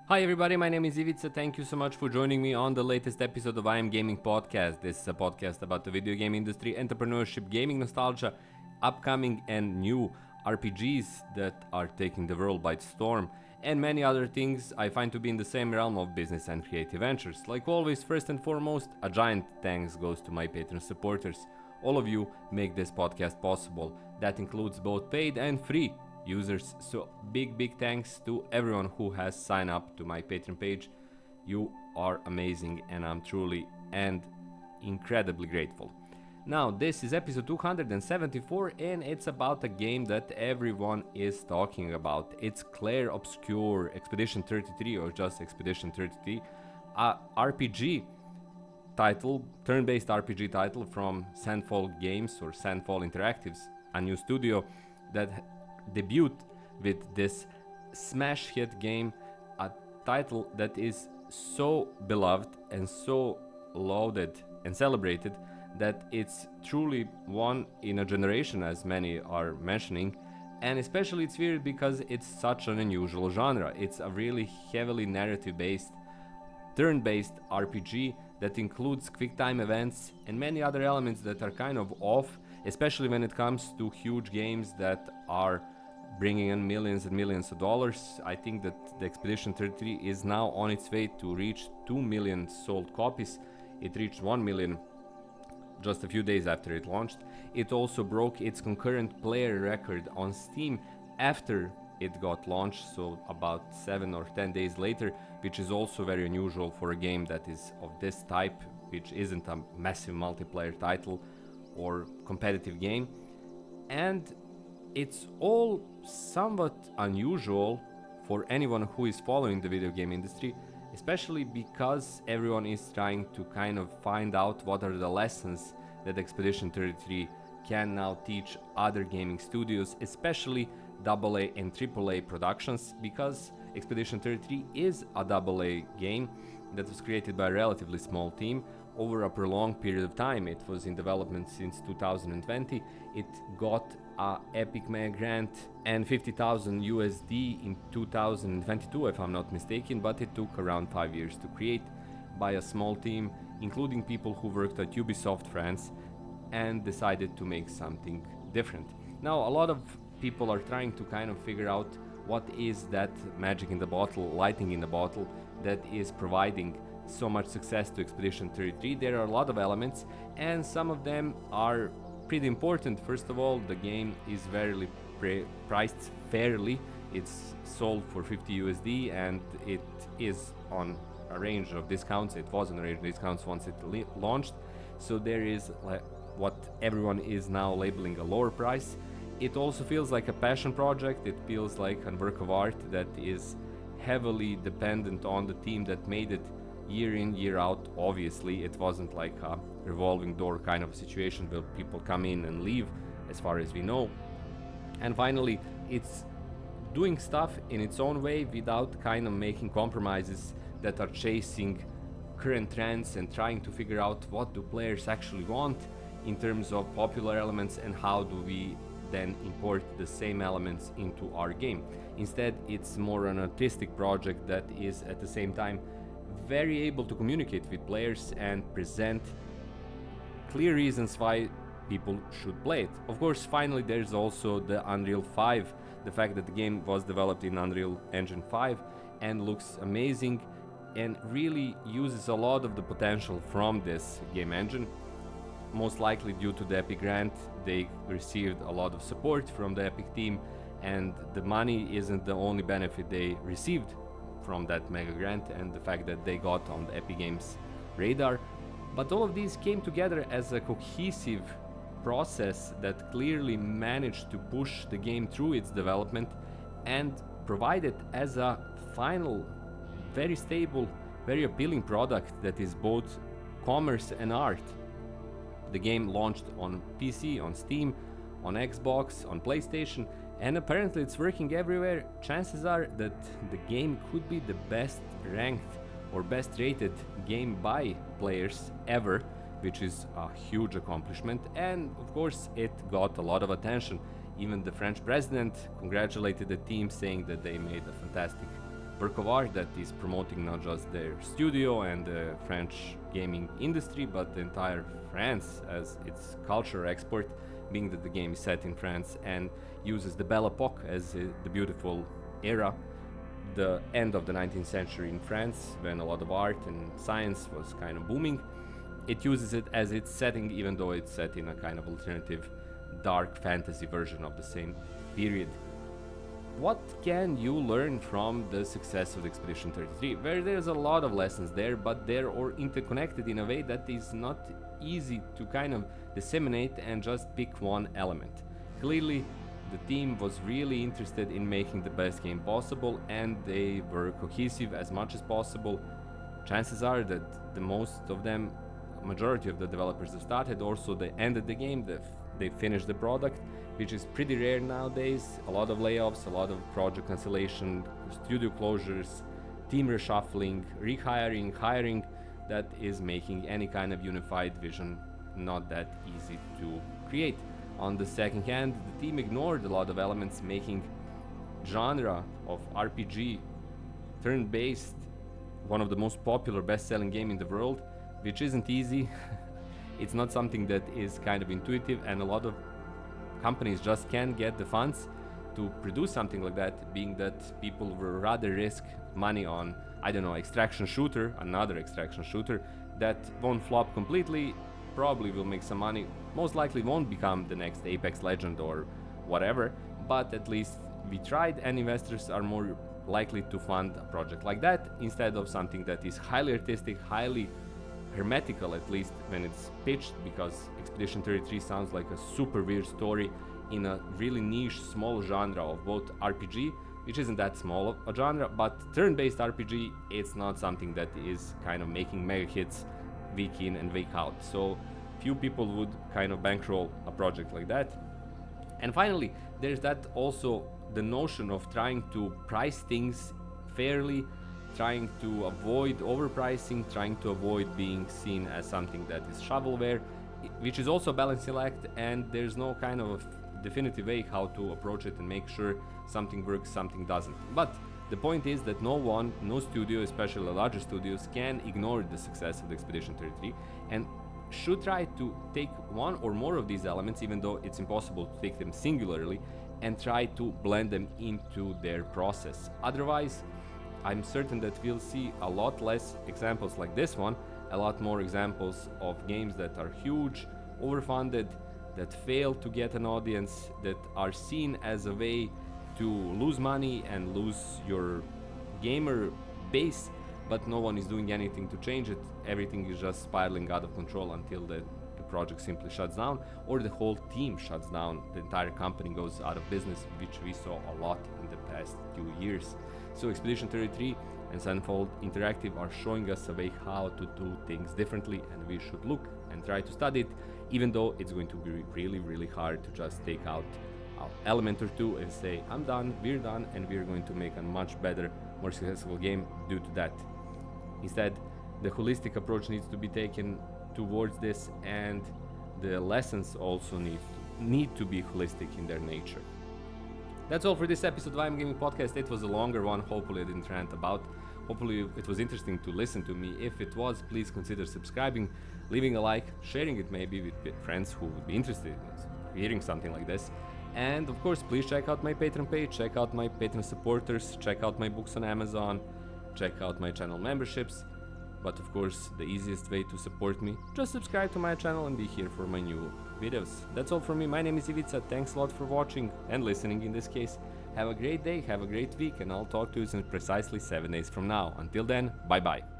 Hi everybody, my name is Ivica. Thank you so much for joining me on the latest episode of I Am Gaming Podcast. This is a podcast about the video game industry, entrepreneurship, gaming nostalgia, upcoming and new RPGs that are taking the world by storm, and many other things I find to be in the same realm of business and creative ventures. Like always, first and foremost, a giant thanks goes to my Patreon supporters. All of you make this podcast possible. That includes both paid and free users, so big thanks to everyone who has signed up to my Patreon page. You are amazing and I'm truly and incredibly grateful. Now this is episode 274 and it's about a game that everyone is talking about. It's Clair Obscur Expedition 33 or just Expedition 33, a RPG title, turn-based RPG title from Sandfall Games or Sandfall Interactives, a new studio that debut with this smash hit game, a title that is so beloved and so lauded and celebrated that it's truly one in a generation, as many are mentioning. And especially it's weird because it's such an unusual genre. It's a really heavily narrative based, turn-based RPG that includes quick time events and many other elements that are kind of off, especially when it comes to huge games that are bringing in millions and millions of dollars. I think that the Expedition 33 is now on its way to reach 2 million sold copies. It reached 1 million just a few days after it launched. It also broke its concurrent player record on Steam after it got launched, so about 7 or 10 days later, which is also very unusual for a game that is of this type, which isn't a massive multiplayer title or competitive game. And it's all somewhat unusual for anyone who is following the video game industry, especially because everyone is trying to kind of find out what are the lessons that Expedition 33 can now teach other gaming studios, especially AA and AAA productions, because Expedition 33 is a AA game that was created by a relatively small team over a prolonged period of time. It was in development since 2020. It got a Epic Mega Grant and 50,000 USD in 2022, if I'm not mistaken, but it took around 5 years to create by a small team, including people who worked at Ubisoft France and decided to make something different. Now, a lot of people are trying to kind of figure out what is that magic in the bottle, lighting in the bottle that is providing so much success to Expedition 33. There are a lot of elements and some of them are pretty important. First of all, the game is very priced fairly. It's sold for 50 USD and it is on a range of discounts. It was on a range of discounts once it launched, so there is what everyone is now labeling a lower price. It also feels like a passion project. It feels like a work of art that is heavily dependent on the team that made it year in, year out. Obviously, it wasn't like a revolving door kind of situation where people come in and leave, as far as we know. And finally, it's doing stuff in its own way without kind of making compromises that are chasing current trends and trying to figure out what do players actually want in terms of popular elements and how do we then import the same elements into our game. Instead, it's more an artistic project that is at the same time very able to communicate with players and present clear reasons why people should play it. Of course, finally, there's also the Unreal 5, the fact that the game was developed in Unreal Engine 5 and looks amazing and really uses a lot of the potential from this game engine. Most likely due to the Epic Grant, they received a lot of support from the Epic team, and the money isn't the only benefit they received from that mega grant and the fact that they got on the Epic Games radar. But all of these came together as a cohesive process that clearly managed to push the game through its development and provide it as a final, very stable, very appealing product that is both commerce and art. The game launched on PC, on Steam, on Xbox, on PlayStation, and apparently it's working everywhere. Chances are that the game could be the best ranked or best rated game by players ever, which is a huge accomplishment. And of course it got a lot of attention. Even the French president congratulated the team, saying that they made a fantastic work of art that is promoting not just their studio and the French gaming industry, but the entire France as its culture export, being that the game is set in France and uses the Belle Epoque as the beautiful era, the end of the 19th century in France, when a lot of art and science was kind of booming. It uses it as its setting, even though it's set in a kind of alternative dark fantasy version of the same period. What can you learn from the success of Expedition 33? Where there's a lot of lessons there, but they're all interconnected in a way that is not easy to kind of disseminate and just pick one element. Clearly, the team was really interested in making the best game possible, and they were cohesive as much as possible. Chances are that the majority of the developers that started, also they ended the game, they finished the product, which is pretty rare nowadays. A lot of layoffs, a lot of project cancellation, studio closures, team reshuffling, rehiring, hiring, that is making any kind of unified vision not that easy to create. On the second hand, the team ignored a lot of elements, making genre of RPG turn-based one of the most popular best-selling game in the world, which isn't easy. It's not something that is kind of intuitive, and a lot of companies just can't get the funds to produce something like that, being that people will rather risk money on, I don't know, another extraction shooter that won't flop completely, probably will make some money, most likely won't become the next Apex Legend or whatever, but at least we tried, and investors are more likely to fund a project like that instead of something that is highly artistic, highly hermetical, at least when it's pitched, because Expedition 33 sounds like a super weird story in a really niche small genre of both RPG, which isn't that small of a genre, but turn-based RPG, it's not something that is kind of making mega hits week in and week out, so few people would kind of bankroll a project like that. And finally, there's that also the notion of trying to price things fairly, trying to avoid overpricing, trying to avoid being seen as something that is shovelware, which is also a balancing act, and there's no kind of definitive way how to approach it and make sure something works, something doesn't. But the point is that no studio, especially the larger studios, can ignore the success of the Expedition 33 and should try to take one or more of these elements, even though it's impossible to take them singularly, and try to blend them into their process. Otherwise, I'm certain that we'll see a lot less examples like this one, a lot more examples of games that are huge, overfunded, that fail to get an audience, that are seen as a way to lose money and lose your gamer base, but no one is doing anything to change it. Everything is just spiraling out of control until the project simply shuts down, or the whole team shuts down, the entire company goes out of business, which we saw a lot in the past 2 years. So Expedition 33 and Sunfold Interactive are showing us a way how to do things differently, and we should look and try to study it, even though it's going to be really hard to just take out an element or two and say, I'm done, we're done, and we're going to make a much better, more successful game due to that. Instead, the holistic approach needs to be taken towards this, and the lessons also need to be holistic in their nature. That's all for this episode of I'm Gaming Podcast. It was a longer one. Hopefully I didn't rant about. Hopefully it was interesting to listen to me. If it was, please consider subscribing, leaving a like, sharing it maybe with friends who would be interested in hearing something like this. And of course, please check out my Patreon page, check out my Patreon supporters, check out my books on Amazon, check out my channel memberships. But of course, the easiest way to support me, just subscribe to my channel and be here for my new videos. That's all from me. My name is Ivica. Thanks a lot for watching and listening in this case. Have a great day, have a great week, and I'll talk to you in precisely 7 days from now. Until then, bye bye.